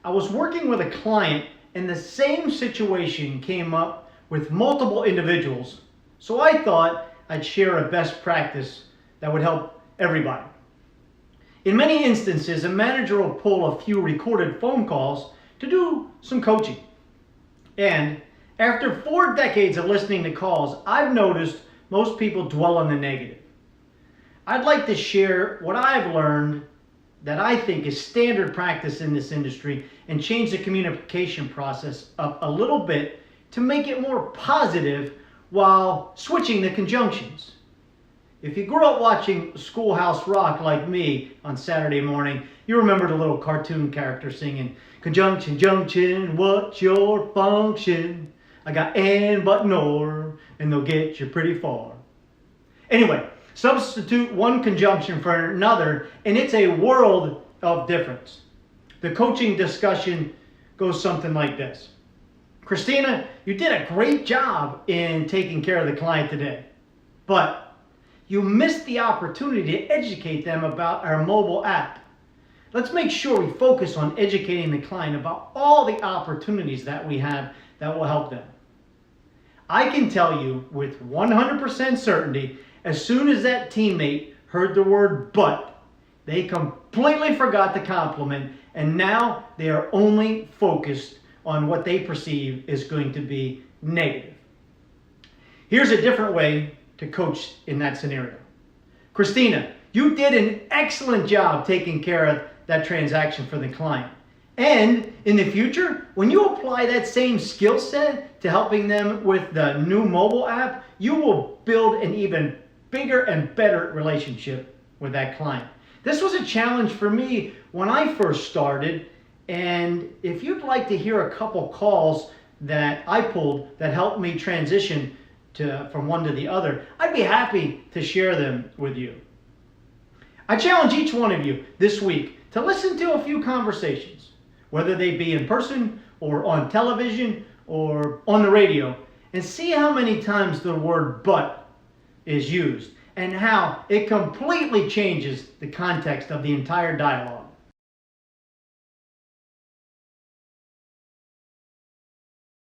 I was working with a client and the same situation came up with multiple individuals. So I thought I'd share a best practice that would help everybody. In many instances, a manager will pull a few recorded phone calls to do some coaching. And after 4 decades of listening to calls, I've noticed most people dwell on the negative. I'd like to share what I've learned that I think is standard practice in this industry and change the communication process up a little bit to make it more positive while switching the conjunctions. If you grew up watching Schoolhouse Rock like me on Saturday morning, you remember the little cartoon character singing, "Conjunction, junction, what's your function? I got and but nor, and they'll get you pretty far." Anyway, substitute one conjunction for another, and it's a world of difference. The coaching discussion goes something like this. "Christina, you did a great job in taking care of the client today, but you missed the opportunity to educate them about our mobile app. Let's make sure we focus on educating the client about all the opportunities that we have that will help them." I can tell you with 100% certainty, as soon as that teammate heard the word "but," they completely forgot the compliment, and now they are only focused on what they perceive is going to be negative. Here's a different way to coach in that scenario. "Christina, you did an excellent job taking care of that transaction for the client. And in the future, when you apply that same skill set to helping them with the new mobile app, you will build an even bigger and better relationship with that client." This was a challenge for me when I first started, and if you'd like to hear a couple calls that I pulled that helped me transition from one to the other, I'd be happy to share them with you. I challenge each one of you this week to listen to a few conversations, whether they be in person or on television or on the radio, and see how many times the word "but" is used and how it completely changes the context of the entire dialogue.